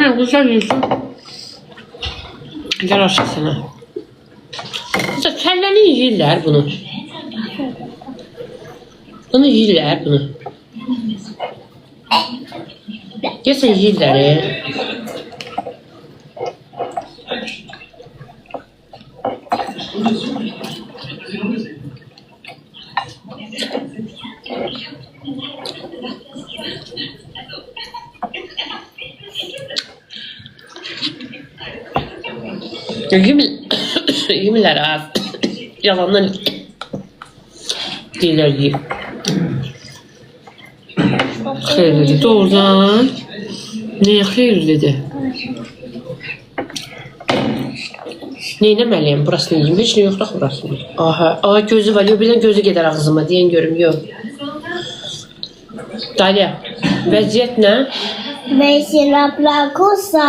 Annem güzel yiyorsun. Gel aşağı sana. Kızlar kelleni yiyirler bunu. Bunu yiyirler bunu. Yesin yiyirler. Yemirler az. Yalandan deyirlər yiyib. Xeyirlidir doğrudan. Nəyə xeyirlidir? Neynəməliyəm? Burasını yiyim. Heç nə yoxdur burasını. Aha, gözü var. Yox, birdən gözü gedər ağzıma. Deyən görüm. Yox. Dalia, vəziyyət nə? Vecina placosa.